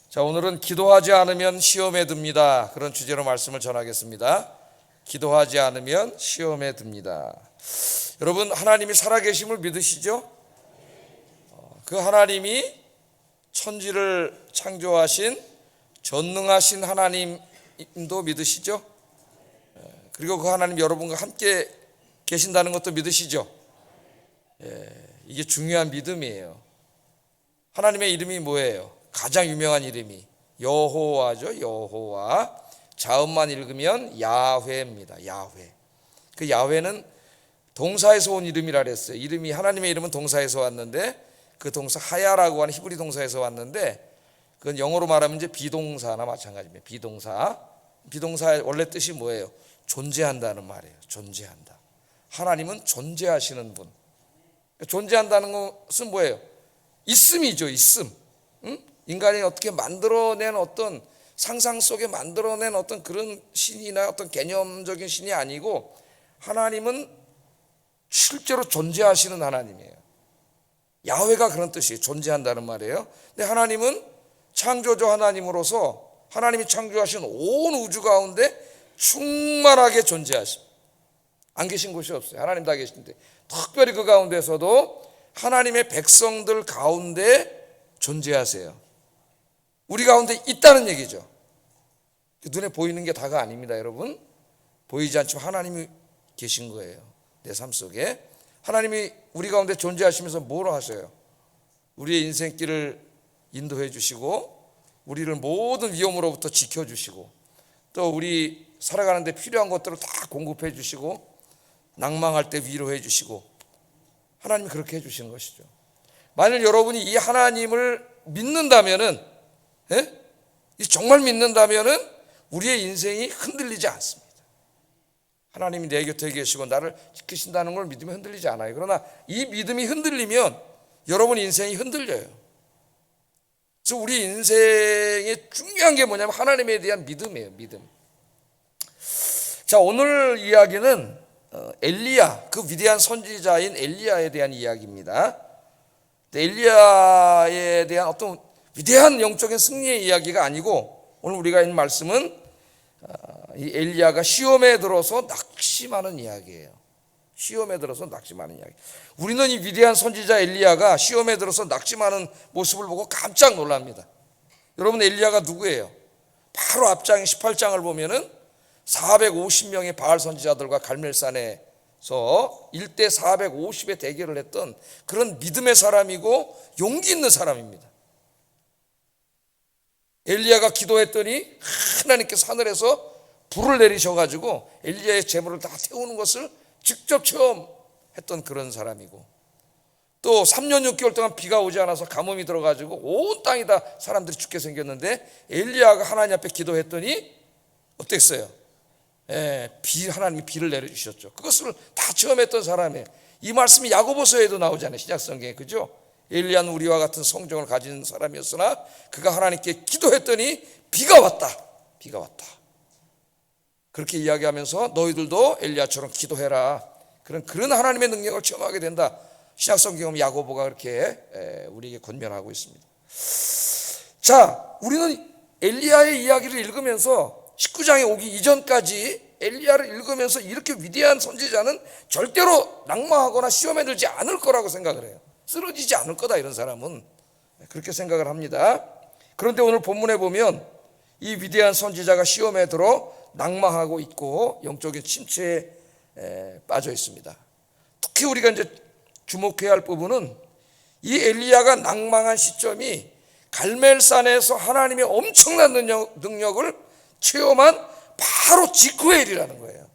자, 오늘은 기도하지 않으면 시험에 듭니다. 그런 주제로 말씀을 전하겠습니다. 기도하지 않으면 시험에 듭니다. 여러분, 하나님이 살아계심을 믿으시죠? 그 하나님이 천지를 창조하신 전능하신 하나님도 믿으시죠? 그리고 그 하나님 여러분과 함께 계신다는 것도 믿으시죠? 이게 중요한 믿음이에요. 하나님의 이름이 뭐예요? 가장 유명한 이름이 여호와죠. 여호와. 자음만 읽으면 야훼입니다. 야훼. 그 야훼는 동사에서 온 이름이라 그랬어요. 이름이, 하나님의 이름은 동사에서 왔는데, 그 동사 하야라고 하는 히브리 동사에서 왔는데, 그건 영어로 말하면 이제 비동사나 마찬가지입니다. 비동사의 원래 뜻이 뭐예요? 존재한다는 말이에요. 존재한다. 하나님은 존재하시는 분. 존재한다는 것은 뭐예요? 있음이죠. 있음. 인간이 어떻게 만들어낸 어떤 상상 속에 만들어낸 어떤 그런 신이나 어떤 개념적인 신이 아니고, 하나님은 실제로 존재하시는 하나님이에요. 야훼가 그런 뜻이에요. 존재한다는 말이에요. 근데 하나님은 창조주 하나님으로서 하나님이 창조하신 온 우주 가운데 충만하게 존재하십니다. 안 계신 곳이 없어요. 하나님 다 계신데, 특별히 그 가운데서도 하나님의 백성들 가운데 존재하세요. 우리 가운데 있다는 얘기죠. 눈에 보이는 게 다가 아닙니다, 여러분. 보이지 않지만 하나님이 계신 거예요. 내 삶 속에 하나님이 우리 가운데 존재하시면서 뭐로 하셔요? 우리의 인생길을 인도해 주시고, 우리를 모든 위험으로부터 지켜주시고, 또 우리 살아가는 데 필요한 것들을 다 공급해 주시고, 낭망할 때 위로해 주시고, 하나님이 그렇게 해 주시는 것이죠. 만일 여러분이 이 하나님을 믿는다면은, 정말 믿는다면은 우리의 인생이 흔들리지 않습니다. 하나님이 내 곁에 계시고 나를 지키신다는 걸 믿으면 흔들리지 않아요. 그러나 이 믿음이 흔들리면 여러분 인생이 흔들려요. 그래서 우리 인생의 중요한 게 뭐냐면 하나님에 대한 믿음이에요. 믿음. 자, 오늘 이야기는 엘리야, 그 위대한 선지자인 엘리야에 대한 이야기입니다. 엘리야에 대한 어떤 위대한 영적인 승리의 이야기가 아니고, 오늘 우리가 있는 말씀은 이 엘리야가 시험에 들어서 낙심하는 이야기예요. 시험에 들어서 낙심하는 이야기. 우리는 이 위대한 선지자 엘리야가 시험에 들어서 낙심하는 모습을 보고 깜짝 놀랍니다. 여러분, 엘리야가 누구예요? 바로 앞장 18장을 보면은 450명의 바알 선지자들과 갈멜산에서 1대 450의 대결을 했던 그런 믿음의 사람이고 용기 있는 사람입니다. 엘리야가 기도했더니 하나님께서 하늘에서 불을 내리셔가지고 엘리야의 재물을 다 태우는 것을 직접 체험했던 그런 사람이고, 또 3년 6개월 동안 비가 오지 않아서 가뭄이 들어가지고 온 땅이 다 사람들이 죽게 생겼는데, 엘리야가 하나님 앞에 기도했더니 어땠어요? 하나님이 비를 내려주셨죠. 그것을 다 체험했던 사람이에요. 이 말씀이 야고보서에도 나오잖아요. 신약성경에. 그죠? 엘리야는 우리와 같은 성정을 가진 사람이었으나 그가 하나님께 기도했더니 비가 왔다. 비가 왔다. 그렇게 이야기하면서 너희들도 엘리야처럼 기도해라. 그런 하나님의 능력을 체험하게 된다. 신약성경 야고보가 그렇게 우리에게 권면하고 있습니다. 자, 우리는 엘리야의 이야기를 읽으면서 19장에 오기 이전까지 엘리야를 읽으면서 이렇게 위대한 선지자는 절대로 낙마하거나 시험에 들지 않을 거라고 생각을 해요. 쓰러지지 않을 거다, 이런 사람은. 그렇게 생각을 합니다. 그런데 오늘 본문에 보면 이 위대한 선지자가 시험에 들어 낙마하고 있고 영적인 침체에 빠져 있습니다. 특히 우리가 이제 주목해야 할 부분은 이 엘리야가 낙망한 시점이 갈멜산에서 하나님의 엄청난 능력을 체험한 바로 직후의 일이라는 거예요.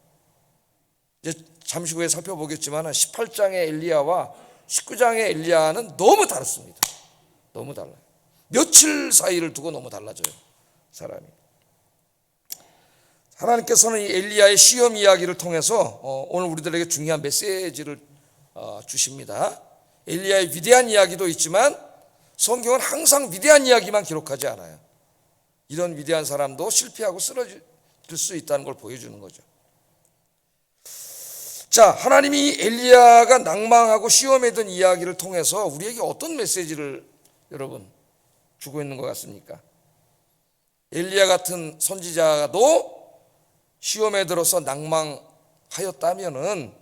이제 잠시 후에 살펴보겠지만 18장의 엘리야와 19장의 엘리야는 너무 다릅니다. 너무 달라요. 며칠 사이를 두고 너무 달라져요, 사람이. 하나님께서는 이 엘리야의 시험 이야기를 통해서 오늘 우리들에게 중요한 메시지를 주십니다. 엘리야의 위대한 이야기도 있지만 성경은 항상 위대한 이야기만 기록하지 않아요. 이런 위대한 사람도 실패하고 쓰러질 수 있다는 걸 보여주는 거죠. 자, 하나님이 엘리야가 낭망하고 시험에 든 이야기를 통해서 우리에게 어떤 메시지를 여러분 주고 있는 것 같습니까? 엘리야 같은 선지자도 시험에 들어서 낭망하였다면은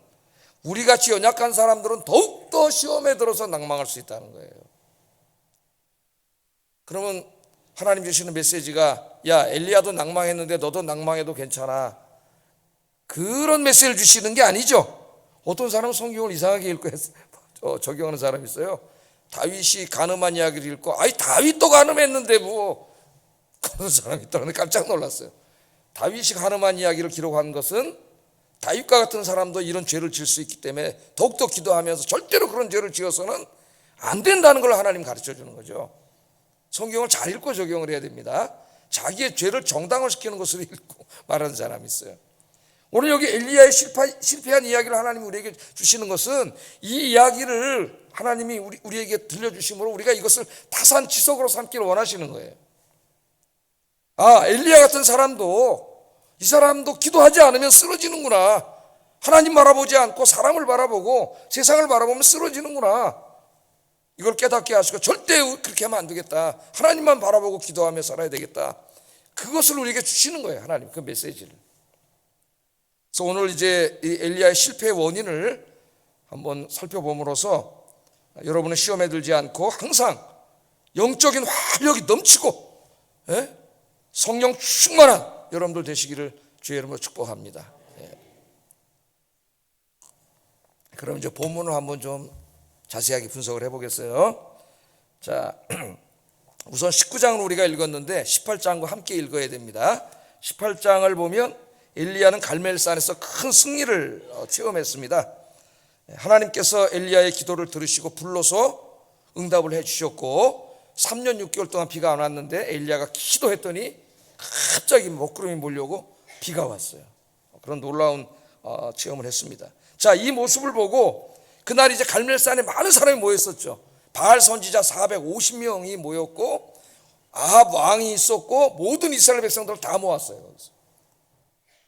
우리같이 연약한 사람들은 더욱더 시험에 들어서 낭망할 수 있다는 거예요. 그러면 하나님 주시는 메시지가 야, 엘리야도 낭망했는데 너도 낭망해도 괜찮아, 그런 메시지를 주시는 게 아니죠. 어떤 사람은 성경을 이상하게 읽고 적용하는 사람이 있어요. 다윗이 간음한 이야기를 읽고 아이 다윗도 간음했는데 뭐, 그런 사람이 있더라고요. 깜짝 놀랐어요. 다윗이 간음한 이야기를 기록한 것은 다윗과 같은 사람도 이런 죄를 지을 수 있기 때문에 더욱더 기도하면서 절대로 그런 죄를 지어서는 안 된다는 걸 하나님 가르쳐 주는 거죠. 성경을 잘 읽고 적용을 해야 됩니다. 자기의 죄를 정당화시키는 것으로 읽고 말하는 사람이 있어요. 오늘 여기 엘리야의 실패한 이야기를 하나님이 우리에게 주시는 것은 이 이야기를 하나님이 우리에게 들려주심으로 우리가 이것을 타산지석으로 삼기를 원하시는 거예요. 아, 엘리야 같은 사람도, 이 사람도 기도하지 않으면 쓰러지는구나. 하나님 바라보지 않고 사람을 바라보고 세상을 바라보면 쓰러지는구나. 이걸 깨닫게 하시고 절대 그렇게 하면 안 되겠다. 하나님만 바라보고 기도하며 살아야 되겠다. 그것을 우리에게 주시는 거예요. 하나님 그 메시지를. 그래서 오늘 이제 이 엘리야의 실패의 원인을 한번 살펴봄으로써 여러분은 시험에 들지 않고 항상 영적인 활력이 넘치고 성령 충만한 여러분들 되시기를 주의 이름으로 축복합니다. 그럼 이제 본문을 한번 좀 자세하게 분석을 해보겠어요. 자, 우선 19장을 우리가 읽었는데 18장과 함께 읽어야 됩니다. 18장을 보면 엘리야는 갈멜산에서 큰 승리를 체험했습니다. 하나님께서 엘리야의 기도를 들으시고 불러서 응답을 해주셨고 3년 6개월 동안 비가 안 왔는데 엘리야가 기도했더니 갑자기 먹구름이 몰려오고 비가 왔어요. 그런 놀라운 체험을 했습니다. 자, 이 모습을 보고 그날 이제 갈멜산에 많은 사람이 모였었죠. 바알 선지자 450명이 모였고 아합 왕이 있었고 모든 이스라엘 백성들을 다 모았어요.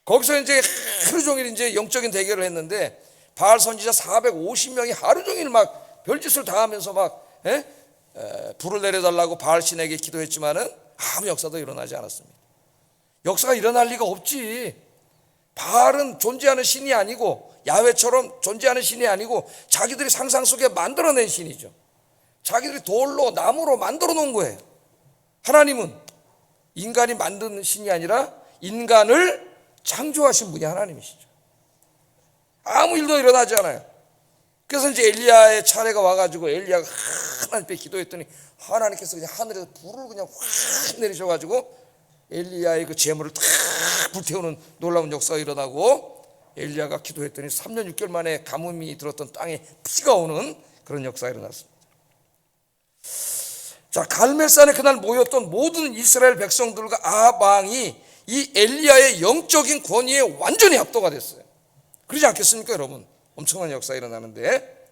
거기서 이제 하루 종일 이제 영적인 대결을 했는데 바알 선지자 450명이 하루 종일 막 별짓을 다 하면서 막 불을 내려달라고 바알 신에게 기도했지만은 아무 역사도 일어나지 않았습니다. 역사가 일어날 리가 없지. 바알은 존재하는 신이 아니고 야훼처럼 존재하는 신이 아니고 자기들이 상상 속에 만들어낸 신이죠. 자기들이 돌로 나무로 만들어 놓은 거예요. 하나님은 인간이 만든 신이 아니라 인간을 창조하신 분이 하나님이시죠. 아무 일도 일어나지 않아요. 그래서 이제 엘리야의 차례가 와가지고 엘리야가 하나님께 기도했더니 하나님께서 그냥 하늘에서 불을 그냥 확 내리셔가지고 엘리야의 그 재물을 탁 불태우는 놀라운 역사가 일어나고 엘리야가 기도했더니 3년 6개월 만에 가뭄이 들었던 땅에 피가 오는 그런 역사가 일어났습니다. 자, 갈멜산에 그날 모였던 모든 이스라엘 백성들과 아합 왕이 이 엘리야의 영적인 권위에 완전히 압도가 됐어요. 그러지 않겠습니까, 여러분? 엄청난 역사가 일어나는데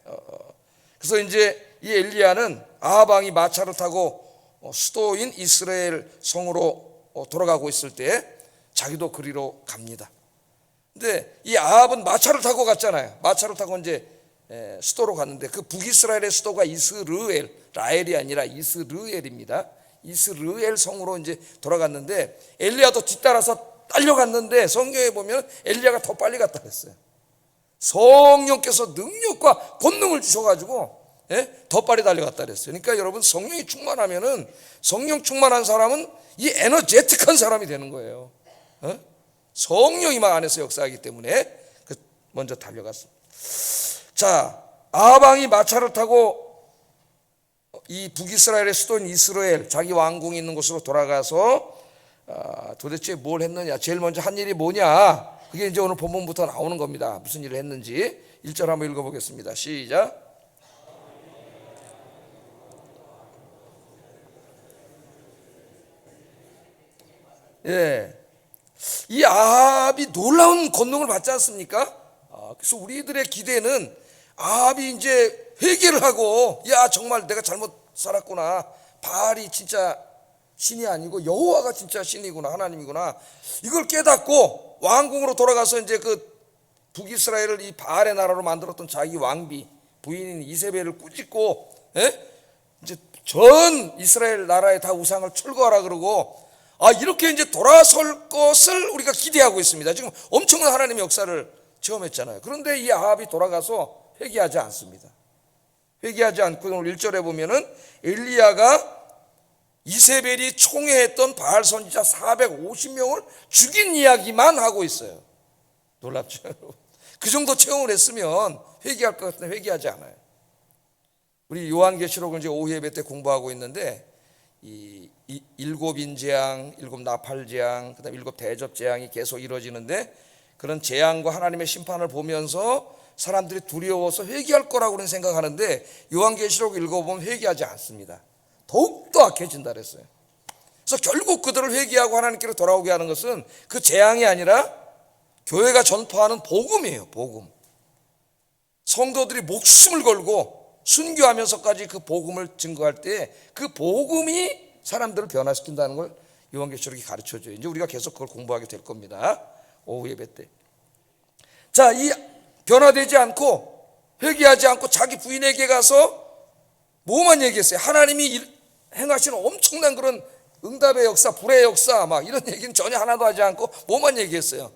그래서 이제 이 엘리야는 아합 왕이 마차를 타고 수도인 이스라엘 성으로 돌아가고 있을 때 자기도 그리로 갑니다. 근데 이 아합은 마차를 타고 갔잖아요. 마차를 타고 이제 수도로 갔는데 그 북이스라엘의 수도가 이스르엘, 라엘이 아니라 이스르엘입니다. 이스르엘 성으로 이제 돌아갔는데 엘리야도 뒤따라서 딸려갔는데 성경에 보면 엘리야가 더 빨리 갔다 그랬어요. 성령께서 능력과 권능을 주셔가지고 더 빨리 달려갔다 그랬어요. 그러니까 여러분 성령이 충만하면은 성령 충만한 사람은 이 에너제틱한 사람이 되는 거예요. 성령이 막 안에서 역사하기 때문에 먼저 달려갔습니다. 자, 아합 왕이 마차를 타고 이 북이스라엘의 수도인 이스라엘 자기 왕궁이 있는 곳으로 돌아가서 도대체 뭘 했느냐, 제일 먼저 한 일이 뭐냐, 그게 이제 오늘 본문부터 나오는 겁니다. 무슨 일을 했는지 1절 한번 읽어보겠습니다. 시작. 이 아합이 놀라운 권능을 받지 않습니까? 그래서 우리들의 기대는 아합이 이제 회개를 하고 야 정말 내가 잘못 살았구나, 바알이 진짜 신이 아니고 여호와가 진짜 신이구나, 하나님이구나, 이걸 깨닫고 왕궁으로 돌아가서 이제 그 북이스라엘을 이 바알의 나라로 만들었던 자기 왕비 부인인 이세벨을 꾸짖고 이제 전 이스라엘 나라에 다 우상을 철거하라 그러고 이렇게 이제 돌아설 것을 우리가 기대하고 있습니다. 지금 엄청난 하나님의 역사를 체험했잖아요. 그런데 이 아합이 돌아가서 회개하지 않습니다. 회개하지 않고 오늘 1절에 보면은 엘리야가 이세벨이 총애했던 바알 선지자 450명을 죽인 이야기만 하고 있어요. 놀랍죠? 그 정도 체험을 했으면 회개할 것 같은데 회개하지 않아요. 우리 요한계시록을 이제 오후 예배 때 공부하고 있는데 이 일곱 인재앙, 일곱 나팔 재앙, 그다음 일곱 대접 재앙이 계속 이루어지는데 그런 재앙과 하나님의 심판을 보면서 사람들이 두려워서 회개할 거라고는 생각하는데 요한계시록 읽어보면 회개하지 않습니다. 더욱더 악해진다 그랬어요. 그래서 결국 그들을 회개하고 하나님께로 돌아오게 하는 것은 그 재앙이 아니라 교회가 전파하는 복음이에요. 복음. 성도들이 목숨을 걸고 순교하면서까지 그 복음을 증거할 때 그 복음이 사람들을 변화시킨다는 걸 요한계시록이 가르쳐줘요. 이제 우리가 계속 그걸 공부하게 될 겁니다. 오후 예배 때. 자, 이 변화되지 않고 회개하지 않고 자기 부인에게 가서 뭐만 얘기했어요? 하나님이 행하시는 엄청난 그런 응답의 역사, 불의 역사 막 이런 얘기는 전혀 하나도 하지 않고 뭐만 얘기했어요?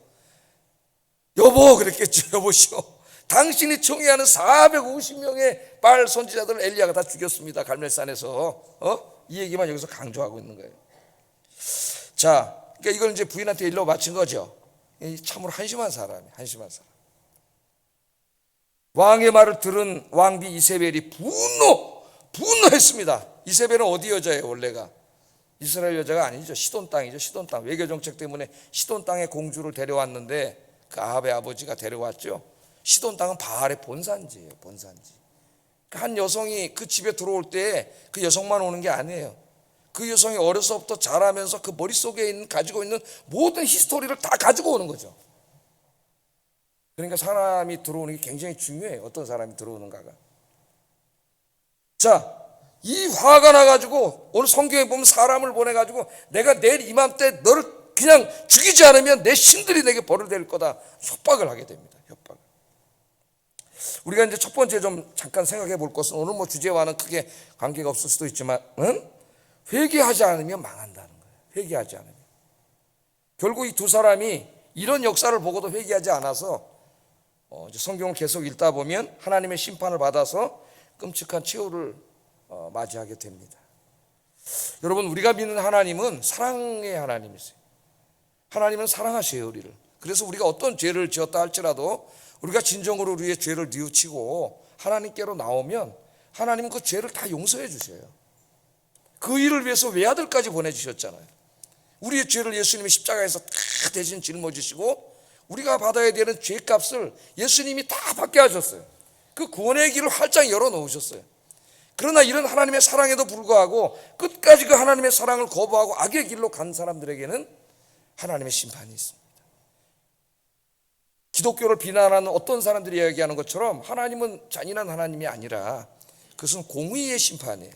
여보 그랬겠죠. 여보시오, 당신이 총애하는 450명의 바알 선지자들을 엘리야가 다 죽였습니다. 갈멜산에서. 이 얘기만 여기서 강조하고 있는 거예요. 자, 그러니까 이걸 이제 부인한테 일러 바친 거죠. 참으로 한심한 사람이에요. 한심한 사람. 왕의 말을 들은 왕비 이세벨이 분노했습니다. 이세벨은 어디 여자예요? 원래가 이스라엘 여자가 아니죠. 시돈 땅이죠. 시돈 땅. 외교 정책 때문에 시돈 땅의 공주를 데려왔는데 그 아합의 아버지가 데려왔죠. 시돈 땅은 바알의 본산지예요. 본산지. 한 여성이 그 집에 들어올 때 그 여성만 오는 게 아니에요. 그 여성이 어려서부터 자라면서 그 머릿속에 가지고 있는 모든 히스토리를 다 가지고 오는 거죠. 그러니까 사람이 들어오는 게 굉장히 중요해요. 어떤 사람이 들어오는가가. 자, 이 화가 나가지고 오늘 성경에 보면 사람을 보내가지고 내가 내일 이맘때 너를 그냥 죽이지 않으면 내 신들이 내게 벌을 댈 거다 협박을 하게 됩니다. 협박. 우리가 이제 첫 번째 좀 잠깐 생각해 볼 것은 오늘 뭐 주제와는 크게 관계가 없을 수도 있지만 회개하지 않으면 망한다는 거예요. 회개하지 않으면. 결국 이 두 사람이 이런 역사를 보고도 회개하지 않아서 이제 성경을 계속 읽다 보면 하나님의 심판을 받아서 끔찍한 최후를 맞이하게 됩니다. 여러분, 우리가 믿는 하나님은 사랑의 하나님이세요. 하나님은 사랑하셔요, 우리를. 그래서 우리가 어떤 죄를 지었다 할지라도 우리가 진정으로 우리의 죄를 뉘우치고 하나님께로 나오면 하나님은 그 죄를 다 용서해 주셔요. 그 일을 위해서 외아들까지 보내주셨잖아요. 우리의 죄를 예수님이 십자가에서 다 대신 짊어지시고 우리가 받아야 되는 죄값을 예수님이 다 받게 하셨어요. 그 구원의 길을 활짝 열어놓으셨어요. 그러나 이런 하나님의 사랑에도 불구하고 끝까지 그 하나님의 사랑을 거부하고 악의 길로 간 사람들에게는 하나님의 심판이 있습니다. 기독교를 비난하는 어떤 사람들이 이야기하는 것처럼 하나님은 잔인한 하나님이 아니라 그것은 공의의 심판이에요.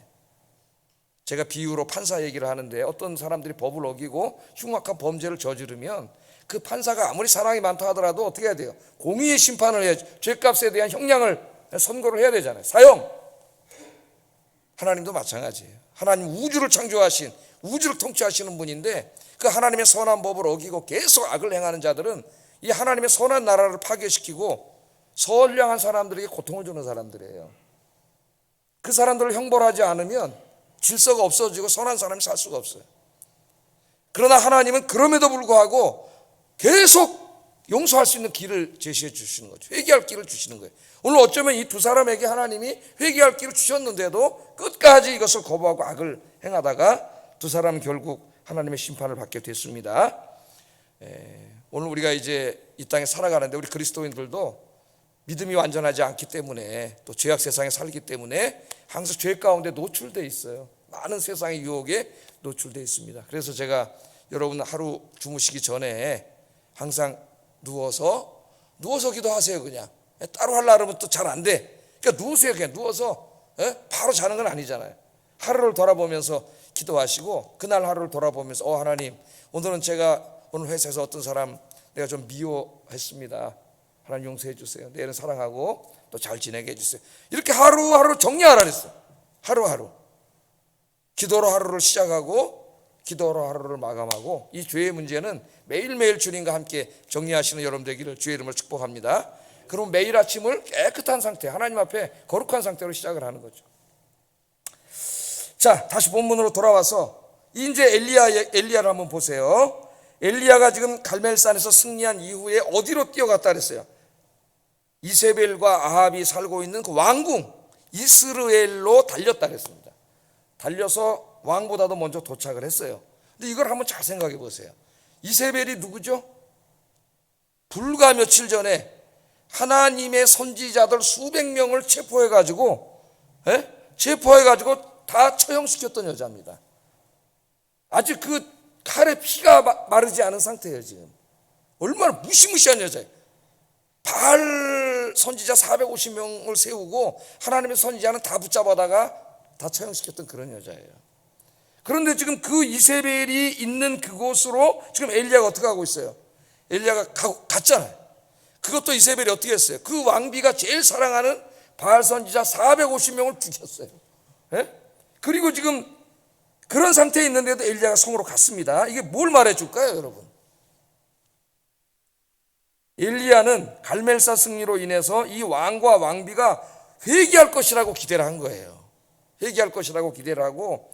제가 비유로 판사 얘기를 하는데 어떤 사람들이 법을 어기고 흉악한 범죄를 저지르면 그 판사가 아무리 사랑이 많다 하더라도 어떻게 해야 돼요? 공의의 심판을 해야죠. 죄값에 대한 형량을 선고를 해야 되잖아요. 사형. 하나님도 마찬가지예요. 하나님 우주를 창조하신, 우주를 통치하시는 분인데 그 하나님의 선한 법을 어기고 계속 악을 행하는 자들은 이 하나님의 선한 나라를 파괴시키고 선량한 사람들에게 고통을 주는 사람들이에요. 그 사람들을 형벌하지 않으면 질서가 없어지고 선한 사람이 살 수가 없어요. 그러나 하나님은 그럼에도 불구하고 계속 용서할 수 있는 길을 제시해 주시는 거죠. 회개할 길을 주시는 거예요. 오늘 어쩌면 이 두 사람에게 하나님이 회개할 길을 주셨는데도 끝까지 이것을 거부하고 악을 행하다가 두 사람은 결국 하나님의 심판을 받게 됐습니다. 오늘 우리가 이제 이 땅에 살아가는데 우리 그리스도인들도 믿음이 완전하지 않기 때문에 또 죄악 세상에 살기 때문에 항상 죄 가운데 노출되어 있어요. 많은 세상의 유혹에 노출되어 있습니다. 그래서 제가 여러분 하루 주무시기 전에 항상 누워서 기도하세요. 그냥 따로 하려고 하면 또 잘 안 돼. 그러니까 누우세요. 그냥 누워서 바로 자는 건 아니잖아요. 하루를 돌아보면서 기도하시고 그날 하루를 돌아보면서 하나님, 오늘은 제가 오늘 회사에서 어떤 사람 내가 좀 미워했습니다. 하나님 용서해 주세요. 내일은 사랑하고 또 잘 지내게 해주세요. 이렇게 하루하루 정리하라 그랬어요. 하루하루 기도로 하루를 시작하고 기도로 하루를 마감하고, 이 죄의 문제는 매일매일 주님과 함께 정리하시는 여러분 되기를 주의 이름으로 축복합니다. 그럼 매일 아침을 깨끗한 상태, 하나님 앞에 거룩한 상태로 시작을 하는 거죠. 자, 다시 본문으로 돌아와서 이제 엘리야를 한번 보세요. 엘리야가 지금 갈멜산에서 승리한 이후에 어디로 뛰어갔다 그랬어요? 이세벨과 아합이 살고 있는 그 왕궁 이스라엘로 달렸다 그랬습니다. 달려서 왕보다도 먼저 도착을 했어요. 근데 이걸 한번 잘 생각해 보세요. 이세벨이 누구죠? 불과 며칠 전에 하나님의 선지자들 수백 명을 체포해가지고 다 처형시켰던 여자입니다. 아직 그 칼에 피가 마르지 않은 상태예요. 지금 얼마나 무시무시한 여자예요. 바알 선지자 450명을 세우고 하나님의 선지자는 다 붙잡아다가 다 처형시켰던 그런 여자예요. 그런데 지금 그 이세벨이 있는 그곳으로 지금 엘리야가 어떻게 하고 있어요? 엘리야가 갔잖아요. 그것도 이세벨이 어떻게 했어요? 그 왕비가 제일 사랑하는 바알 선지자 450명을 죽였어요. 그리고 지금 그런 상태에 있는데도 엘리야가 성으로 갔습니다. 이게 뭘 말해줄까요, 여러분? 엘리야는 갈멜산 승리로 인해서 이 왕과 왕비가 회개할 것이라고 기대를 한 거예요. 회개할 것이라고 기대를 하고,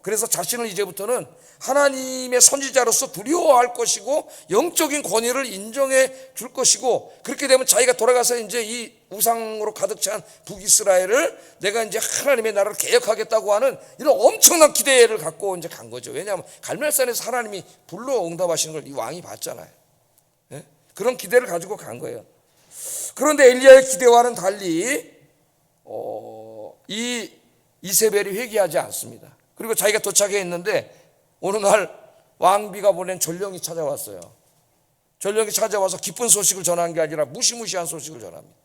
그래서 자신을 이제부터는 하나님의 선지자로서 두려워할 것이고 영적인 권위를 인정해 줄 것이고, 그렇게 되면 자기가 돌아가서 이제 이 우상으로 가득 찬 북이스라엘을 내가 이제 하나님의 나라를 개혁하겠다고 하는 이런 엄청난 기대를 갖고 이제 간 거죠. 왜냐하면 갈멜산에서 하나님이 불러 응답하시는 걸 이 왕이 봤잖아요. 그런 기대를 가지고 간 거예요. 그런데 엘리야의 기대와는 달리 이 이세벨이 회개하지 않습니다. 그리고 자기가 도착해 있는데 어느 날 왕비가 보낸 전령이 찾아왔어요. 전령이 찾아와서 기쁜 소식을 전한 게 아니라 무시무시한 소식을 전합니다.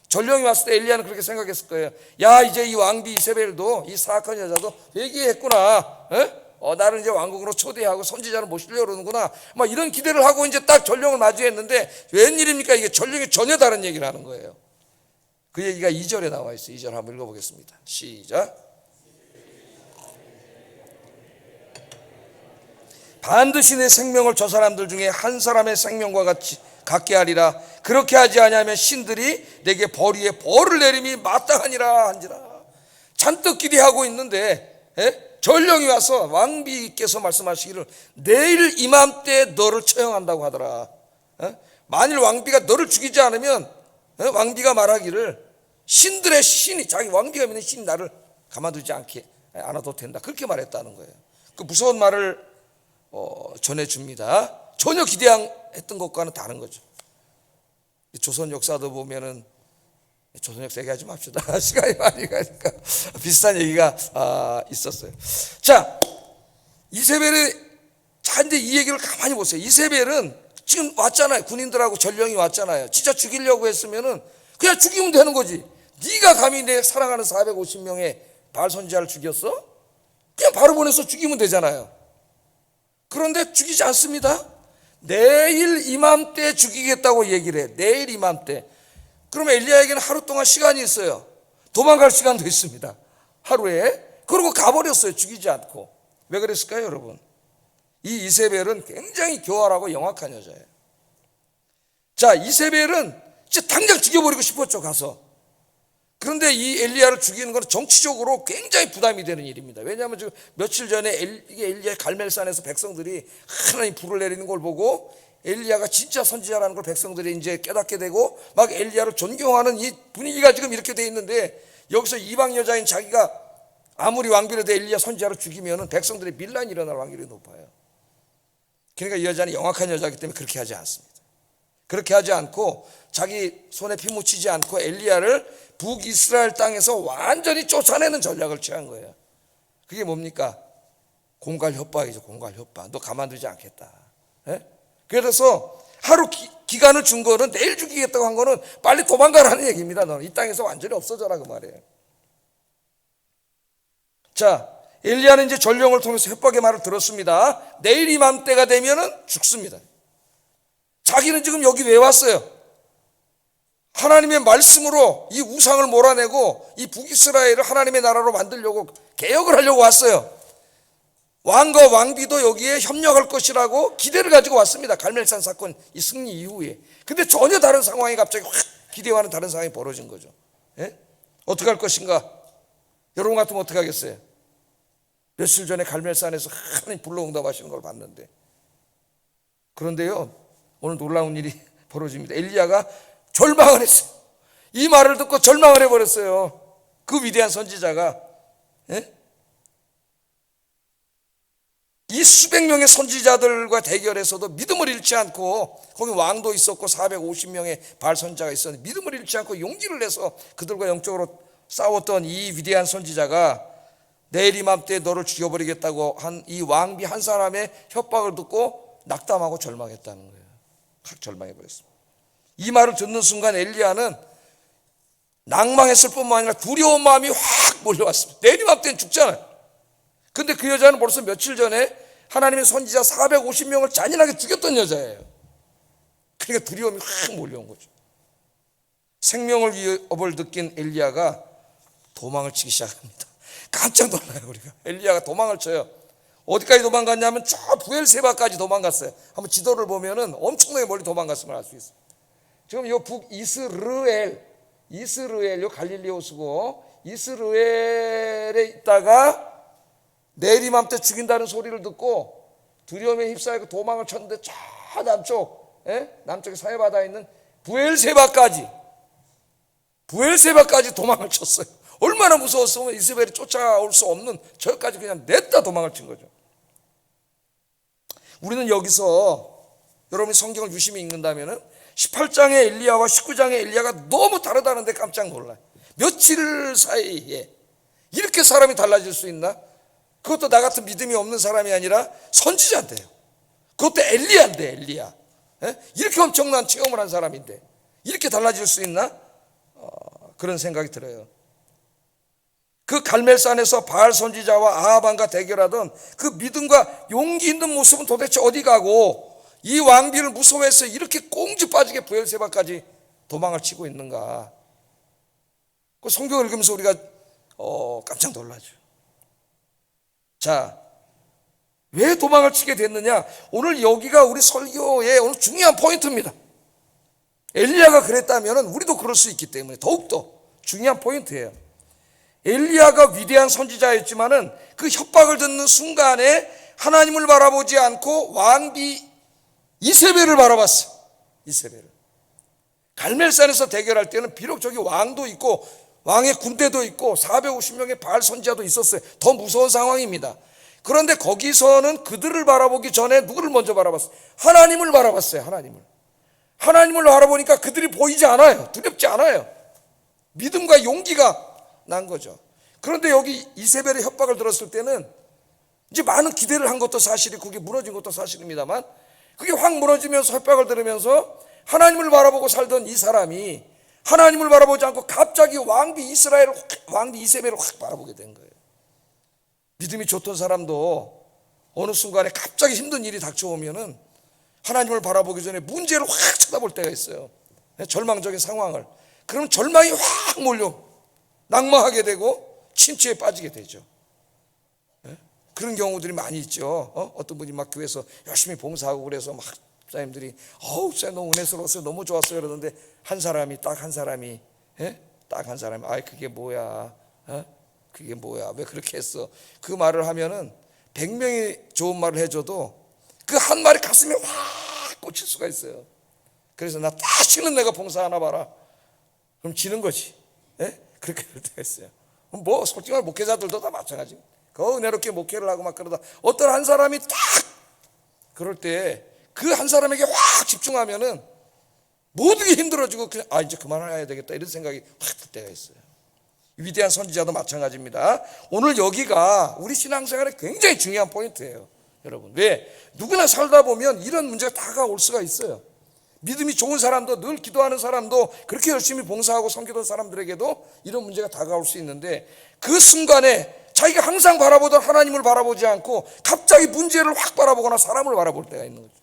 전령이 왔을 때 엘리야는 그렇게 생각했을 거예요. 야, 이제 이 왕비 이세벨도, 이 사악한 여자도 회개했구나. 나를 이제 왕국으로 초대하고 선지자를 모시려고 그러는구나. 막 이런 기대를 하고 이제 딱 전령을 마주했는데 웬일입니까? 이게 전령이 전혀 다른 얘기를 하는 거예요. 그 얘기가 2절에 나와 있어요. 2절 한번 읽어보겠습니다. 시작. 반드시 내 생명을 저 사람들 중에 한 사람의 생명과 같이 같게 하리라. 그렇게 하지 아니하면 신들이 내게 벌 위에 벌을 내림이 마땅하니라 한지라. 잔뜩 기대하고 있는데 전령이 와서 왕비께서 말씀하시기를 내일 이맘때 너를 처형한다고 하더라. 만일 왕비가 너를 죽이지 않으면 왕비가 말하기를 신들의 신이, 자기 왕비가 믿는 신이 나를 가만두지 않아도 된다, 그렇게 말했다는 거예요. 그 무서운 말을 전해줍니다. 전혀 기대했던 것과는 다른 거죠. 조선 역사도 보면은, 조선 역사 얘기하지 맙시다. 시간이 많이 가니까. 비슷한 얘기가 있었어요. 자, 이세벨이, 자, 이제 이 얘기를 가만히 보세요. 이세벨은 지금 왔잖아요. 군인들하고 전령이 왔잖아요. 진짜 죽이려고 했으면은 그냥 죽이면 되는 거지. 네가 감히 내 사랑하는 450명의 바알 선지자를 죽였어? 그냥 바로 보내서 죽이면 되잖아요. 그런데 죽이지 않습니다. 내일 이맘때 죽이겠다고 얘기를 해. 내일 이맘때. 그러면 엘리야에게는 하루 동안 시간이 있어요. 도망갈 시간도 있습니다. 하루에. 그러고 가버렸어요. 죽이지 않고. 왜 그랬을까요, 여러분? 이 이세벨은 굉장히 교활하고 영악한 여자예요. 자, 이세벨은 진짜 당장 죽여버리고 싶었죠, 가서. 그런데 이 엘리야를 죽이는 건 정치적으로 굉장히 부담이 되는 일입니다. 왜냐하면 지금 며칠 전에 엘리야 갈멜산에서 백성들이 하나님 불을 내리는 걸 보고 엘리야가 진짜 선지자라는 걸 백성들이 이제 깨닫게 되고 막 엘리야를 존경하는 이 분위기가 지금 이렇게 돼 있는데, 여기서 이방 여자인 자기가 아무리 왕비라도 엘리야 선지자를 죽이면은 백성들의 밀란이 일어날 확률이 높아요. 그러니까 이 여자는 영악한 여자이기 때문에 그렇게 하지 않습니다. 그렇게 하지 않고 자기 손에 피 묻히지 않고 엘리야를 북이스라엘 땅에서 완전히 쫓아내는 전략을 취한 거예요. 그게 뭡니까? 공갈 협박이죠. 공갈 협박. 너 가만두지 않겠다. 그래서 하루 기간을 준 거는, 내일 죽이겠다고 한 거는 빨리 도망가라는 얘기입니다. 너는 이 땅에서 완전히 없어져라, 그 말이에요. 자, 엘리야는 이제 전령을 통해서 협박의 말을 들었습니다. 내일 이맘때가 되면은 죽습니다. 자기는 지금 여기 왜 왔어요? 하나님의 말씀으로 이 우상을 몰아내고 이 북이스라엘을 하나님의 나라로 만들려고, 개혁을 하려고 왔어요. 왕과 왕비도 여기에 협력할 것이라고 기대를 가지고 왔습니다. 갈멜산 사건 이 승리 이후에. 근데 전혀 다른 상황이 갑자기 확 기대와는 다른 상황이 벌어진 거죠. 예? 어떻게 할 것인가? 여러분 같으면 어떻게 하겠어요? 며칠 전에 갈멜산에서 하나님 불러응답하시는 걸 봤는데, 그런데요 오늘 놀라운 일이 벌어집니다. 엘리야가 절망을 했어요. 이 말을 듣고 절망을 해버렸어요. 그 위대한 선지자가. 예? 이 수백 명의 선지자들과 대결에서도 믿음을 잃지 않고, 거기 왕도 있었고 450명의 바알 선지자가 있었는데 믿음을 잃지 않고 용기를 내서 그들과 영적으로 싸웠던 이 위대한 선지자가 내일 이맘때 너를 죽여버리겠다고 한 이 왕비 한 사람의 협박을 듣고 낙담하고 절망했다는 거예요. 확 절망해버렸습니다. 이 말을 듣는 순간 엘리야는 낭망했을 뿐만 아니라 두려운 마음이 확 몰려왔습니다. 내일 이맘때는 죽잖아요. 근데 그 여자는 벌써 며칠 전에 하나님의 선지자 450명을 잔인하게 죽였던 여자예요. 그러니까 두려움이 확 몰려온 거죠. 생명을 위협을 느낀 엘리야가 도망을 치기 시작합니다. 깜짝 놀라요. 우리가 엘리야가 도망을 쳐요. 어디까지 도망갔냐면 저 부엘세바까지 도망갔어요. 한번 지도를 보면은 엄청나게 멀리 도망갔음을 알 수 있어요. 지금 요 북이스르엘, 요 갈릴리 호수고 이스르엘에 있다가 내일 이맘때 죽인다는 소리를 듣고 두려움에 휩싸이고 도망을 쳤는데 저 남쪽, 남쪽에 사해바다에 있는 부엘세바까지 도망을 쳤어요. 얼마나 무서웠으면 이스라엘이 쫓아올 수 없는 저기까지 그냥 냈다 도망을 친 거죠. 우리는 여기서 여러분이 성경을 유심히 읽는다면 18장의 엘리야와 19장의 엘리야가 너무 다르다는데 깜짝 놀라요. 며칠 사이에 이렇게 사람이 달라질 수 있나? 그것도 나 같은 믿음이 없는 사람이 아니라 선지자인데요. 그것도 엘리야인데, 엘리야. 이렇게 엄청난 체험을 한 사람인데 이렇게 달라질 수 있나? 그런 생각이 들어요. 그 갈멜산에서 바알 선지자와 아합 왕과 대결하던 그 믿음과 용기 있는 모습은 도대체 어디 가고 이 왕비를 무서워해서 이렇게 꽁지 빠지게 부엘세바까지 도망을 치고 있는가? 그 성경을 읽으면서 우리가 깜짝 놀라죠. 자, 왜 도망을 치게 됐느냐? 오늘 여기가 우리 설교의 오늘 중요한 포인트입니다. 엘리야가 그랬다면 우리도 그럴 수 있기 때문에 더욱더 중요한 포인트예요. 엘리야가 위대한 선지자였지만은 그 협박을 듣는 순간에 하나님을 바라보지 않고 왕비 이세벨을 바라봤어요. 이세벨을. 갈멜산에서 대결할 때는 비록 저기 왕도 있고 왕의 군대도 있고 450명의 바알 선지자도 있었어요. 더 무서운 상황입니다. 그런데 거기서는 그들을 바라보기 전에 누구를 먼저 바라봤어요? 하나님을 바라봤어요. 하나님을 바라보니까 그들이 보이지 않아요. 두렵지 않아요. 믿음과 용기가 난 거죠. 그런데 여기 이세벨의 협박을 들었을 때는 이제 많은 기대를 한 것도 사실이 그게 무너진 것도 사실입니다만 그게 확 무너지면서 협박을 들으면서 하나님을 바라보고 살던 이 사람이 하나님을 바라보지 않고 갑자기 왕비 이세벨을 확 바라보게 된 거예요. 믿음이 좋던 사람도 어느 순간에 갑자기 힘든 일이 닥쳐오면은 하나님을 바라보기 전에 문제를 확 쳐다볼 때가 있어요. 절망적인 상황을. 그럼 절망이 확 몰려 낙망하게 되고 침체에 빠지게 되죠. 그런 경우들이 많이 있죠. 어떤 분이 막 교회에서 열심히 봉사하고 그래서 막 목사님들이 목사님 너무 은혜스러웠어요, 너무 좋았어요 그러는데 딱 한 사람이 아이 그게 뭐야, 그게 뭐야, 왜 그렇게 했어, 그 말을 하면은 100명이 좋은 말을 해줘도 그 한 말이 가슴에 확 꽂힐 수가 있어요. 그래서 나 다시는 내가 봉사하나 봐라. 그럼 지는 거지. 그렇게 될 때가 있어요. 뭐 솔직히 말해 목회자들도 다 마찬가지. 그 은혜롭게 목회를 하고 막 그러다 어떤 한 사람이 딱 그럴 때 그 한 사람에게 확 집중하면은 모든 게 힘들어지고 그냥 이제 그만해야 되겠다 이런 생각이 확 들 때가 있어요. 위대한 선지자도 마찬가지입니다. 오늘 여기가 우리 신앙생활에 굉장히 중요한 포인트예요. 여러분, 왜? 누구나 살다 보면 이런 문제가 다가올 수가 있어요. 믿음이 좋은 사람도, 늘 기도하는 사람도, 그렇게 열심히 봉사하고 섬기던 사람들에게도 이런 문제가 다가올 수 있는데 그 순간에 자기가 항상 바라보던 하나님을 바라보지 않고 갑자기 문제를 확 바라보거나 사람을 바라볼 때가 있는 거죠.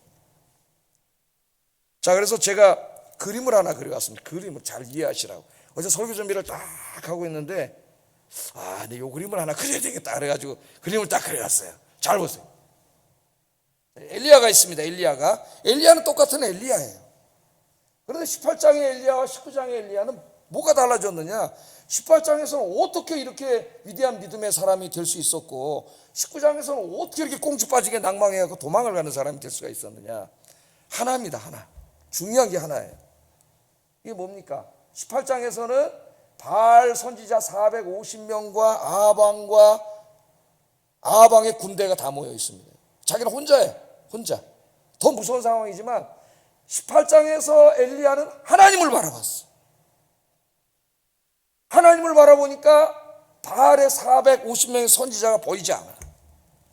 자, 그래서 제가 그림을 하나 그려왔습니다. 그림을 잘 이해하시라고. 어제 설교 준비를 딱 하고 있는데 근데 요 그림을 하나 그려야 되겠다 그래가지고 그림을 딱 그려왔어요. 잘 보세요. 엘리야가 있습니다. 엘리야는 똑같은 엘리야예요. 그런데 18장의 엘리야와 19장의 엘리야는 뭐가 달라졌느냐? 18장에서는 어떻게 이렇게 위대한 믿음의 사람이 될 수 있었고 19장에서는 어떻게 이렇게 꽁치 빠지게 낭망해갖고 도망을 가는 사람이 될 수가 있었느냐? 하나입니다. 하나. 중요한 게 하나예요. 이게 뭡니까? 18장에서는 바알 선지자 450명과 아방의 군대가 다 모여 있습니다. 자기는 혼자예요. 혼자. 더 무서운 상황이지만 18장에서 엘리야는 하나님을 바라봤어. 하나님을 바라보니까 바알의 450명의 선지자가 보이지 않아.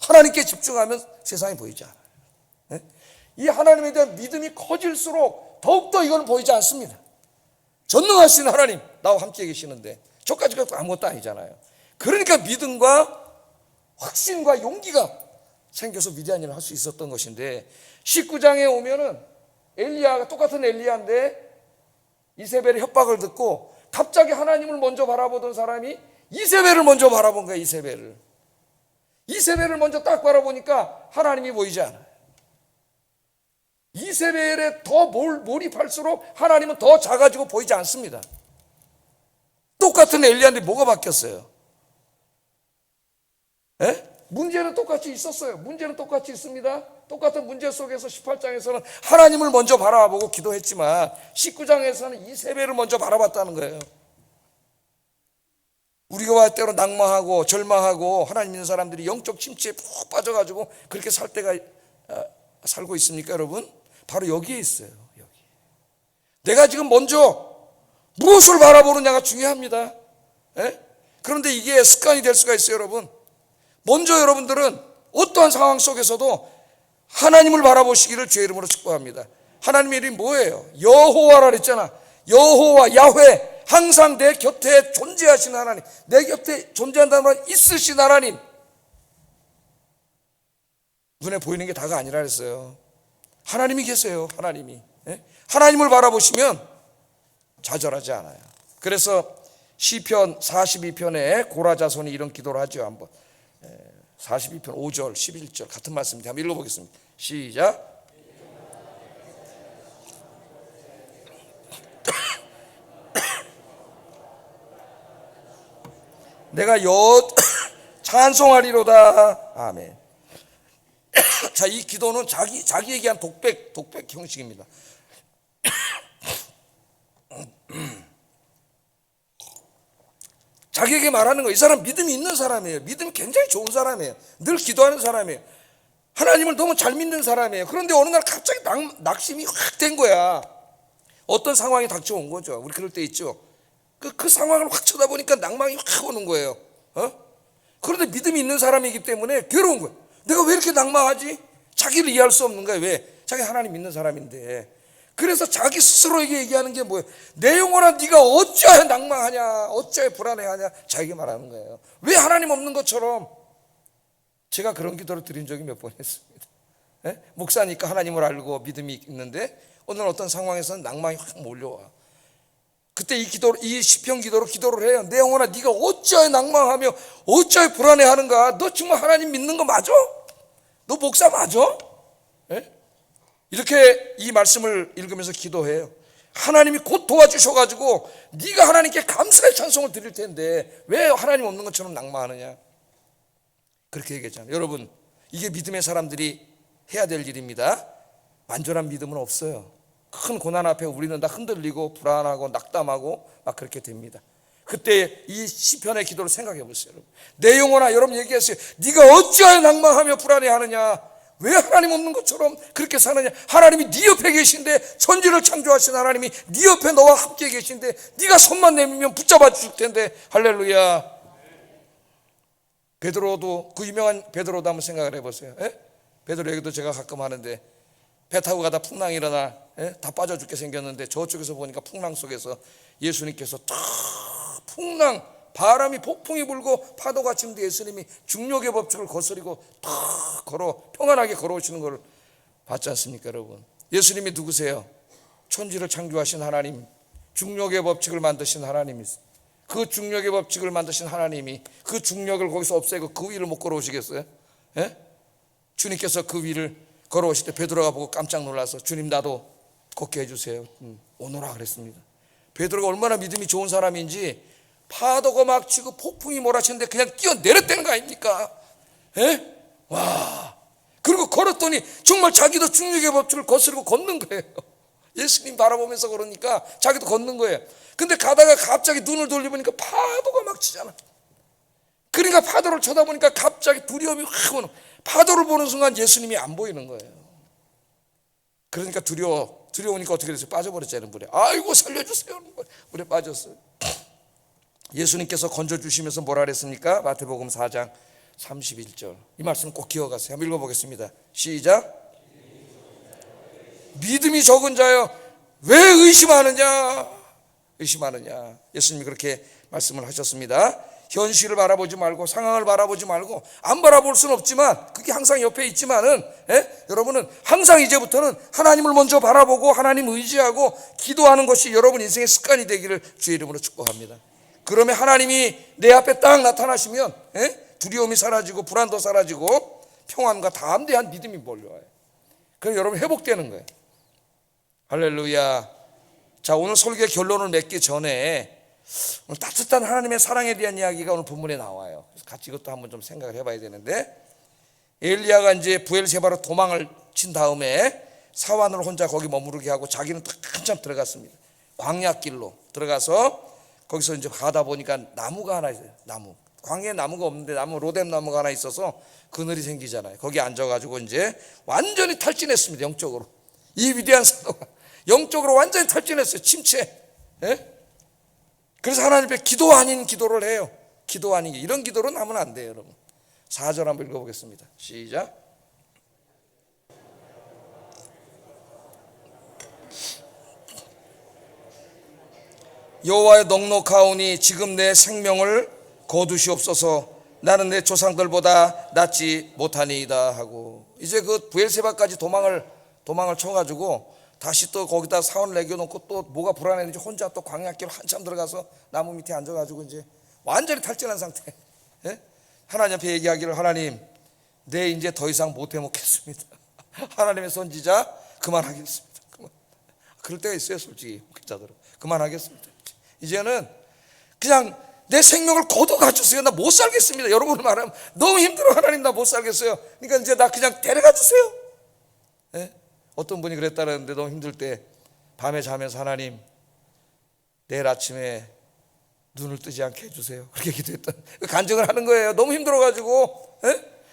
하나님께 집중하면 세상이 보이지 않아요. 이 하나님에 대한 믿음이 커질수록 더욱더 이건 보이지 않습니다. 전능하신 하나님 나와 함께 계시는데 저까지가 아무것도 아니잖아요. 그러니까 믿음과 확신과 용기가 생겨서 위대한 일을 할 수 있었던 것인데 19장에 오면은 엘리야가 똑같은 엘리야인데 이세벨의 협박을 듣고 갑자기 하나님을 먼저 바라보던 사람이 이세벨을 먼저 바라본 거예요. 이세벨을 먼저 딱 바라보니까 하나님이 보이지 않아요. 이세벨에 더 몰입할수록 하나님은 더 작아지고 보이지 않습니다. 똑같은 엘리야인데 뭐가 바뀌었어요? 문제는 똑같이 있었어요. 문제는 똑같이 있습니다. 똑같은 문제 속에서 18장에서는 하나님을 먼저 바라보고 기도했지만 19장에서는 이세벨을 먼저 바라봤다는 거예요. 우리가 때로 낭망하고 절망하고 하나님 믿는 사람들이 영적 침체에 푹 빠져가지고 그렇게 살 때가 살고 있습니까, 여러분? 바로 여기에 있어요. 여기. 내가 지금 먼저 무엇을 바라보느냐가 중요합니다. 그런데 이게 습관이 될 수가 있어요, 여러분. 먼저 여러분들은 어떠한 상황 속에서도 하나님을 바라보시기를 주의 이름으로 축복합니다. 하나님의 이름이 뭐예요? 여호와라 그랬잖아. 여호와, 야훼. 항상 내 곁에 존재하신 하나님, 내 곁에 존재한다는 말 있으신 하나님. 눈에 보이는 게 다가 아니라 그랬어요. 하나님이 계세요. 하나님을 바라보시면 좌절하지 않아요. 그래서 시편 42편에 고라자손이 이런 기도를 하죠. 한번 42편 5절 11절 같은 말씀입니다. 한번 읽어보겠습니다. 시작. 내가 찬송하리로다. 아멘. 자, 이 기도는 자기에게 한 독백 형식입니다. 자기에게 말하는 거예요. 이 사람 믿음이 있는 사람이에요. 믿음이 굉장히 좋은 사람이에요. 늘 기도하는 사람이에요. 하나님을 너무 잘 믿는 사람이에요. 그런데 어느 날 갑자기 낙심이 확 된 거야. 어떤 상황이 닥쳐온 거죠. 우리 그럴 때 있죠. 그 상황을 확 쳐다보니까 낭망이 확 오는 거예요. 그런데 믿음이 있는 사람이기 때문에 괴로운 거예요. 내가 왜 이렇게 낭망하지? 자기를 이해할 수 없는 거예요. 왜? 자기 하나님 믿는 사람인데. 그래서 자기 스스로에게 얘기하는 게 뭐예요? 내 영혼아 네가 어찌하여 낭망하냐, 어찌하여 불안해하냐, 자기가 말하는 거예요. 왜 하나님 없는 것처럼? 제가 그런 기도를 드린 적이 몇 번 있습니다. 목사니까 하나님을 알고 믿음이 있는데 오늘 어떤 상황에서는 낭망이 확 몰려와. 그때 이 시편 기도로 기도를 해요. 내 영혼아 네가 어찌하여 낭망하며 어찌하여 불안해하는가? 너 정말 하나님 믿는 거 맞아? 너 목사 맞아? 이렇게 이 말씀을 읽으면서 기도해요. 하나님이 곧 도와주셔가지고 네가 하나님께 감사의 찬송을 드릴 텐데 왜 하나님 없는 것처럼 낭만하느냐, 그렇게 얘기했잖아요. 여러분, 이게 믿음의 사람들이 해야 될 일입니다. 완전한 믿음은 없어요. 큰 고난 앞에 우리는 다 흔들리고 불안하고 낙담하고 막 그렇게 됩니다. 그때 이 시편의 기도를 생각해 보세요. 여러분, 내 영혼아, 여러분 얘기했어요. 네가 어찌하여 낭망하며 불안해하느냐? 왜 하나님 없는 것처럼 그렇게 사느냐? 하나님이 네 옆에 계신데, 천지를 창조하신 하나님이 네 옆에 너와 함께 계신데 네가 손만 내밀면 붙잡아 줄 텐데. 할렐루야. 베드로도, 그 유명한 베드로도 한번 생각을 해보세요. 베드로 얘기도 제가 가끔 하는데, 배 타고 가다 풍랑이 일어나 다 빠져 죽게 생겼는데 저쪽에서 보니까 풍랑 속에서 예수님께서 탁 풍랑, 바람이 폭풍이 불고 파도가 치는데 예수님이 중력의 법칙을 거스리고 탁 평안하게 걸어오시는 걸 봤지 않습니까, 여러분? 예수님이 누구세요? 천지를 창조하신 하나님, 중력의 법칙을 만드신 하나님이세요. 그 중력의 법칙을 만드신 하나님이 그 중력을 거기서 없애고 그 위를 못 걸어오시겠어요? 주님께서 그 위를 걸어오실 때 베드로가 보고 깜짝 놀라서 주님 나도 걷게 해주세요. 오너라 그랬습니다. 베드로가 얼마나 믿음이 좋은 사람인지 파도가 막 치고 폭풍이 몰아치는데 그냥 뛰어내렸다는 거 아닙니까? 예? 와, 그리고 걸었더니 정말 자기도 중력의 법칙을 거스르고 걷는 거예요. 예수님 바라보면서 그러니까 자기도 걷는 거예요. 근데 가다가 갑자기 눈을 돌려보니까 파도가 막 치잖아. 그러니까 파도를 쳐다보니까 갑자기 두려움이 확 오는, 파도를 보는 순간 예수님이 안 보이는 거예요. 그러니까 두려우니까 어떻게 됐어요? 빠져버렸잖아요, 물에. 아이고 살려주세요. 물에 빠졌어요. 예수님께서 건져주시면서 뭐라 그랬습니까? 마태복음 4장 31절. 이 말씀 꼭 기억하세요. 한번 읽어보겠습니다. 시작. 믿음이 적은 자여 왜 의심하느냐? 의심하느냐? 예수님이 그렇게 말씀을 하셨습니다. 현실을 바라보지 말고 상황을 바라보지 말고, 안 바라볼 수는 없지만 그게 항상 옆에 있지만은, 여러분은 항상 이제부터는 하나님을 먼저 바라보고 하나님 의지하고 기도하는 것이 여러분 인생의 습관이 되기를 주의 이름으로 축복합니다. 그러면 하나님이 내 앞에 딱 나타나시면 두려움이 사라지고 불안도 사라지고 평안과 담대한 믿음이 몰려와요. 그럼 여러분 회복되는 거예요. 할렐루야. 자, 오늘 설교의 결론을 맺기 전에 오늘 따뜻한 하나님의 사랑에 대한 이야기가 오늘 본문에 나와요. 그래서 같이 이것도 한번 좀 생각을 해봐야 되는데, 엘리야가 이제 부엘세바로 도망을 친 다음에 사환을 혼자 거기 머무르게 하고 자기는 또 한참 들어갔습니다. 광야길로 들어가서 거기서 이제 가다 보니까 나무가 하나 있어요. 나무. 광야에 나무가 없는데 로뎀 나무가 하나 있어서 그늘이 생기잖아요. 거기 앉아가지고 이제 완전히 탈진했습니다. 영적으로. 이 위대한 사도가 영적으로 완전히 탈진했어요. 침체. 그래서 하나님 앞에 기도 아닌 기도를 해요. 기도 아닌 게, 이런 기도로 하면 안 돼요, 여러분. 4절 한번 읽어보겠습니다. 시작. 여호와의 넉넉하오니 지금 내 생명을 거두시옵소서. 나는 내 조상들보다 낫지 못하니이다 하고, 이제 그 부엘세바까지 도망을 쳐가지고 다시 또 거기다 사원을 내겨놓고 또 뭐가 불안했는지 혼자 또 광야길로 한참 들어가서 나무 밑에 앉아가지고 이제 완전히 탈진한 상태. 하나님 앞에 얘기하기를, 하나님 내 이제 더 이상 못 해먹겠습니다. 하나님의 선지자 그만하겠습니다. 그럴 때가 있어요, 솔직히 목회자들은. 그만하겠습니다. 이제는 그냥 내 생명을 거둬가 주세요. 나 못 살겠습니다. 여러분 말하면 너무 힘들어. 하나님 나 못 살겠어요. 그러니까 이제 나 그냥 데려가 주세요. 어떤 분이 그랬다는데, 너무 힘들 때 밤에 자면서 하나님 내일 아침에 눈을 뜨지 않게 해주세요. 그렇게 기도했던, 간증을 하는 거예요. 너무 힘들어가지고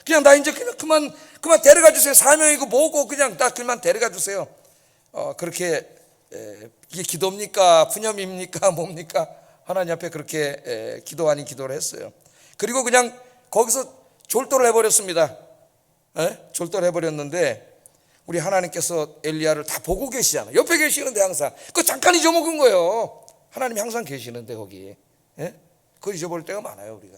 그냥 나 이제 그냥 그만 데려가 주세요. 사명이고 뭐고 그냥 나 그만 데려가 주세요. 그렇게 이게 기도입니까? 푸념입니까? 뭡니까? 하나님 앞에 그렇게 기도 아닌 기도를 했어요. 그리고 그냥 거기서 졸도를 해버렸습니다. 졸도를 해버렸는데, 우리 하나님께서 엘리야를 다 보고 계시잖아요. 옆에 계시는데 항상 그거 잠깐 잊어먹은 거예요. 하나님이 항상 계시는데 거기에 그거 잊어버릴 때가 많아요. 우리가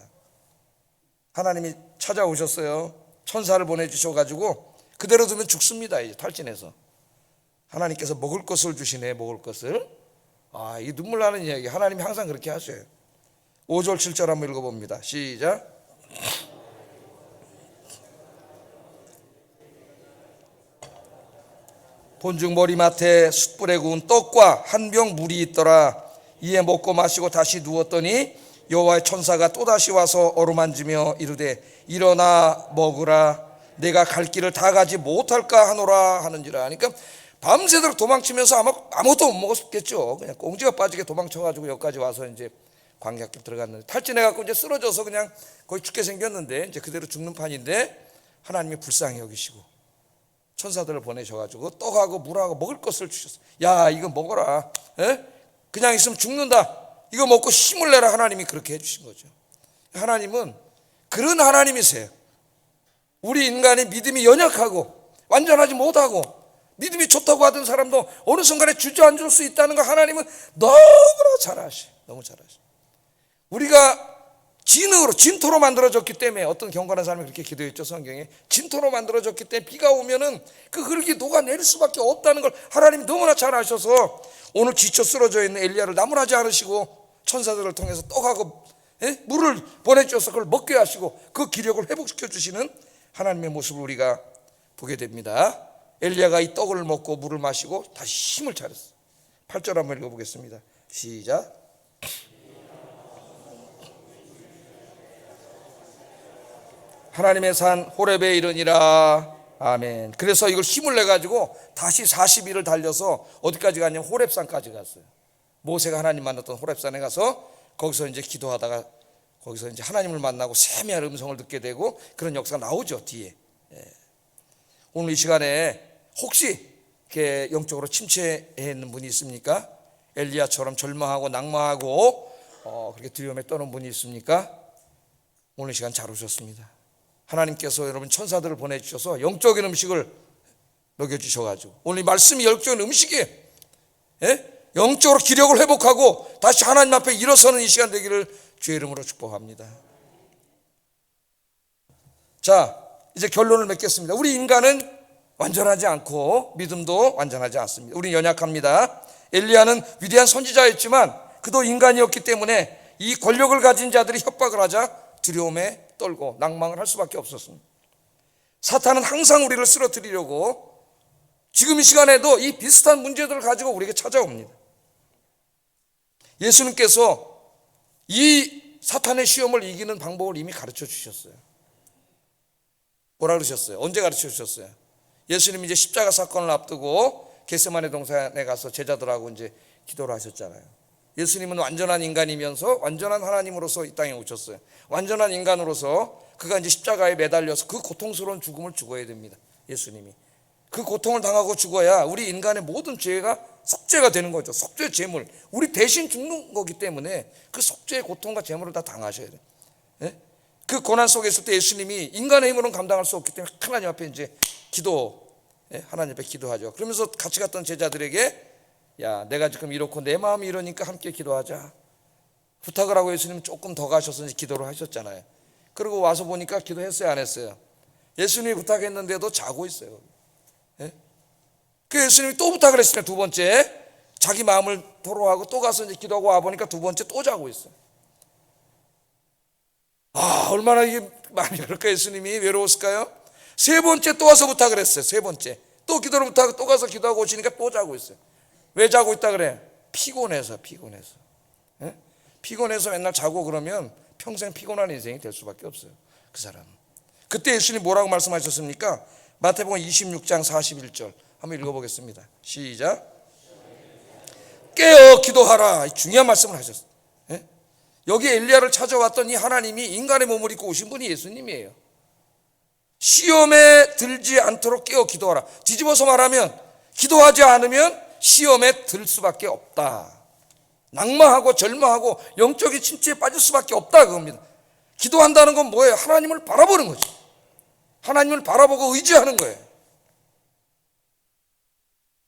하나님이 찾아오셨어요. 천사를 보내주셔가지고 그대로 두면 죽습니다. 이제 탈진해서 하나님께서 먹을 것을 주시네. 먹을 것을. 이게 눈물 나는 이야기. 하나님이 항상 그렇게 하셔요. 5절 7절 한번 읽어봅니다. 시작. 본즉 머리맡에 숯불에 구운 떡과 한 병 물이 있더라. 이에 먹고 마시고 다시 누웠더니 여호와의 천사가 또다시 와서 어루만지며 이르되 일어나 먹으라. 내가 갈 길을 다 가지 못할까 하노라 하는지라. 그러니까 밤새도록 도망치면서 아마 아무것도 못 먹었겠죠. 그냥 꽁지가 빠지게 도망쳐가지고 여기까지 와서 이제 광야길 들어갔는데, 탈진해갖고 이제 쓰러져서 그냥 거의 죽게 생겼는데 이제 그대로 죽는 판인데, 하나님이 불쌍히 여기시고 천사들을 보내셔가지고 떡하고 물하고 먹을 것을 주셨어요. 야, 이거 먹어라. 그냥 있으면 죽는다. 이거 먹고 힘을 내라. 하나님이 그렇게 해주신 거죠. 하나님은 그런 하나님이세요. 우리 인간이 믿음이 연약하고 완전하지 못하고 믿음이 좋다고 하던 사람도 어느 순간에 주저앉을 수 있다는 거 하나님은 너무나 잘 아셔요. 너무 잘 아셔요. 우리가 진토로 만들어졌기 때문에, 어떤 경건한 사람이 그렇게 기도했죠. 성경에 진토로 만들어졌기 때문에 비가 오면은 그 흙이 녹아내릴 수밖에 없다는 걸 하나님이 너무나 잘 아셔서 오늘 지쳐 쓰러져 있는 엘리야를 나무라지 않으시고 천사들을 통해서 떡하고 물을 보내주셔서 그걸 먹게 하시고 그 기력을 회복시켜 주시는 하나님의 모습을 우리가 보게 됩니다. 엘리야가 이 떡을 먹고 물을 마시고 다시 힘을 차렸어요. 8절 한번 읽어보겠습니다. 시작. 하나님의 산 호렙에 이르니라. 아멘. 그래서 이걸 힘을 내가지고 다시 40일을 달려서 어디까지 갔냐면 호렙산까지 갔어요. 모세가 하나님 만났던 호렙산에 가서 거기서 이제 기도하다가 거기서 이제 하나님을 만나고 세미한 음성을 듣게 되고 그런 역사가 나오죠 뒤에. 오늘 이 시간에 혹시 이렇게 영적으로 침체해 있는 분이 있습니까? 엘리야처럼 절망하고 낭망하고 그렇게 두려움에 떠는 분이 있습니까? 오늘 이 시간 잘 오셨습니다. 하나님께서 여러분 천사들을 보내주셔서 영적인 음식을 먹여주셔가지고 오늘 이 말씀이 영적인 음식이에요. 영적으로 기력을 회복하고 다시 하나님 앞에 일어서는 이 시간 되기를 주의 이름으로 축복합니다. 자, 이제 결론을 맺겠습니다. 우리 인간은 완전하지 않고 믿음도 완전하지 않습니다. 우리 연약합니다. 엘리야는 위대한 선지자였지만 그도 인간이었기 때문에 이 권력을 가진 자들이 협박을 하자 두려움에 떨고 낭망을 할 수밖에 없었습니다. 사탄은 항상 우리를 쓰러뜨리려고 지금 이 시간에도 이 비슷한 문제들을 가지고 우리에게 찾아옵니다. 예수님께서 이 사탄의 시험을 이기는 방법을 이미 가르쳐 주셨어요. 뭐라 그러셨어요? 언제 가르쳐 주셨어요? 예수님이 이제 십자가 사건을 앞두고 겟세마네 동산에 가서 제자들하고 이제 기도를 하셨잖아요. 예수님은 완전한 인간이면서 완전한 하나님으로서 이 땅에 오셨어요. 완전한 인간으로서 그가 이제 십자가에 매달려서 그 고통스러운 죽음을 죽어야 됩니다. 예수님이 그 고통을 당하고 죽어야 우리 인간의 모든 죄가 속죄가 되는 거죠. 속죄 제물, 우리 대신 죽는 거기 때문에 그 속죄의 고통과 제물을 다 당하셔야 돼요. 그 고난 속에 있을 때 예수님이 인간의 힘으로는 감당할 수 없기 때문에 하나님 앞에 이제 하나님 앞에 기도하죠. 그러면서 같이 갔던 제자들에게 야, 내가 지금 이렇고 내 마음이 이러니까 함께 기도하자. 부탁을 하고 예수님 조금 더 가셔서 기도를 하셨잖아요. 그리고 와서 보니까 기도했어요, 안 했어요? 예수님이 부탁했는데도 자고 있어요. 그 예수님이 또 부탁을 했으면 두 번째 자기 마음을 토로하고 또 가서 이제 기도하고 와 보니까 두 번째 또 자고 있어요. 얼마나 이게 마음이 그럴까? 예수님이 외로웠을까요? 세 번째 또 와서 부탁을 했어요. 세 번째 또 기도를 부탁하고 또 가서 기도하고 오시니까 또 자고 있어요. 왜 자고 있다 그래? 피곤해서. 피곤해서 맨날 자고 그러면 평생 피곤한 인생이 될 수밖에 없어요. 그 사람은. 그때 예수님 뭐라고 말씀하셨습니까? 마태복음 26장 41절 한번 읽어보겠습니다. 시작. 깨어 기도하라. 중요한 말씀을 하셨어요. 여기 엘리야를 찾아왔던 이 하나님이 인간의 몸을 입고 오신 분이 예수님이에요. 시험에 들지 않도록 깨어 기도하라. 뒤집어서 말하면 기도하지 않으면 시험에 들 수밖에 없다. 낭망하고 절망하고 영적인 침체에 빠질 수밖에 없다 그겁니다. 기도한다는 건 뭐예요? 하나님을 바라보는 거죠. 하나님을 바라보고 의지하는 거예요.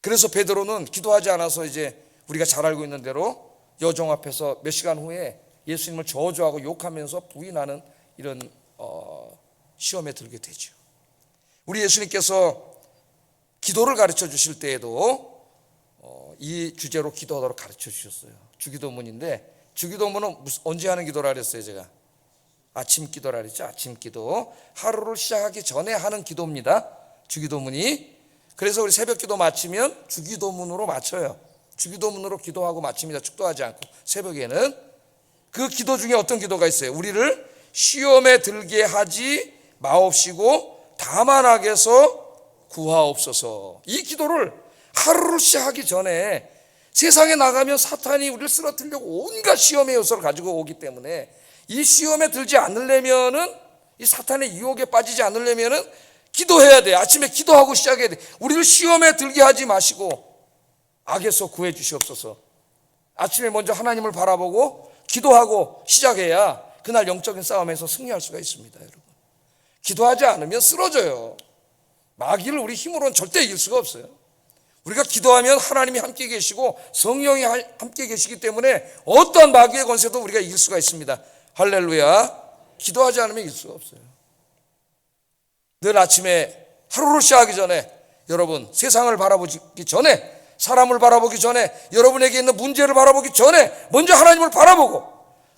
그래서 베드로는 기도하지 않아서 이제 우리가 잘 알고 있는 대로 여종 앞에서 몇 시간 후에 예수님을 저주하고 욕하면서 부인하는 이런 시험에 들게 되죠. 우리 예수님께서 기도를 가르쳐 주실 때에도 이 주제로 기도하도록 가르쳐 주셨어요. 주기도문인데 주기도문은 언제 하는 기도라 그랬어요? 제가 아침 기도라 그랬죠. 아침 기도, 하루를 시작하기 전에 하는 기도입니다. 주기도문이. 그래서 우리 새벽 기도 마치면 주기도문으로 마쳐요. 주기도문으로 기도하고 마칩니다. 축도하지 않고. 새벽에는 그 기도 중에 어떤 기도가 있어요? 우리를 시험에 들게 하지 마옵시고 다만 악에서 구하옵소서. 이 기도를 하루를 시작하기 전에, 세상에 나가면 사탄이 우리를 쓰러뜨리려고 온갖 시험의 요소를 가지고 오기 때문에 이 시험에 들지 않으려면은, 이 사탄의 유혹에 빠지지 않으려면은 기도해야 돼. 아침에 기도하고 시작해야 돼. 우리를 시험에 들게 하지 마시고 악에서 구해 주시옵소서. 아침에 먼저 하나님을 바라보고 기도하고 시작해야 그날 영적인 싸움에서 승리할 수가 있습니다. 여러분, 기도하지 않으면 쓰러져요. 마귀를 우리 힘으로는 절대 이길 수가 없어요. 우리가 기도하면 하나님이 함께 계시고 성령이 함께 계시기 때문에 어떠한 마귀의 권세도 우리가 이길 수가 있습니다. 할렐루야. 기도하지 않으면 이길 수가 없어요. 늘 아침에 하루를 시작하기 전에, 여러분 세상을 바라보기 전에, 사람을 바라보기 전에, 여러분에게 있는 문제를 바라보기 전에 먼저 하나님을 바라보고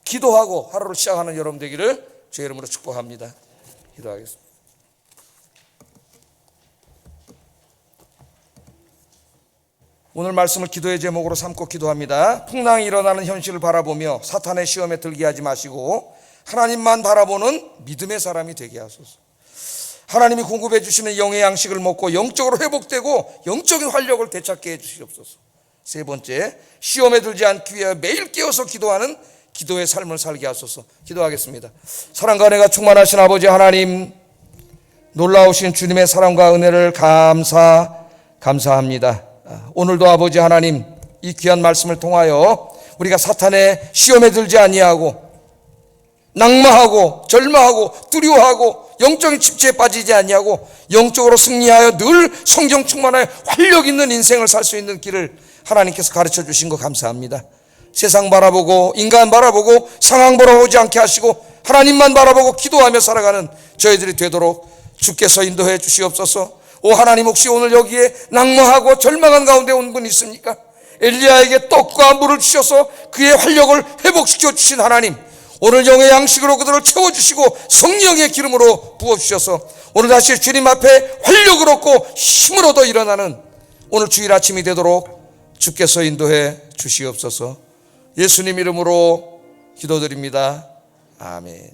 기도하고 하루를 시작하는 여러분 되기를 주의 이름으로 축복합니다. 기도하겠습니다. 오늘 말씀을 기도의 제목으로 삼고 기도합니다. 풍랑이 일어나는 현실을 바라보며 사탄의 시험에 들게 하지 마시고 하나님만 바라보는 믿음의 사람이 되게 하소서. 하나님이 공급해 주시는 영의 양식을 먹고 영적으로 회복되고 영적인 활력을 되찾게 해 주시옵소서. 세 번째, 시험에 들지 않기 위해 매일 깨어서 기도하는 기도의 삶을 살게 하소서. 기도하겠습니다. 사랑과 은혜가 충만하신 아버지 하나님, 놀라우신 주님의 사랑과 은혜를 감사합니다. 오늘도 아버지 하나님, 이 귀한 말씀을 통하여 우리가 사탄의 시험에 들지 아니하고 낙마하고 절마하고 두려워하고 영적인 침체에 빠지지 아니하고 영적으로 승리하여 늘 성경 충만하여 활력 있는 인생을 살 수 있는 길을 하나님께서 가르쳐 주신 거 감사합니다. 세상 바라보고 인간 바라보고 상황 바라보지 않게 하시고 하나님만 바라보고 기도하며 살아가는 저희들이 되도록 주께서 인도해 주시옵소서. 오 하나님, 혹시 오늘 여기에 낙마하고 절망한 가운데 온 분 있습니까? 엘리야에게 떡과 물을 주셔서 그의 활력을 회복시켜 주신 하나님, 오늘 영의 양식으로 그들을 채워주시고 성령의 기름으로 부어주셔서 오늘 다시 주님 앞에 활력을 얻고 힘을 얻어 일어나는 오늘 주일 아침이 되도록 주께서 인도해 주시옵소서. 예수님 이름으로 기도드립니다. 아멘.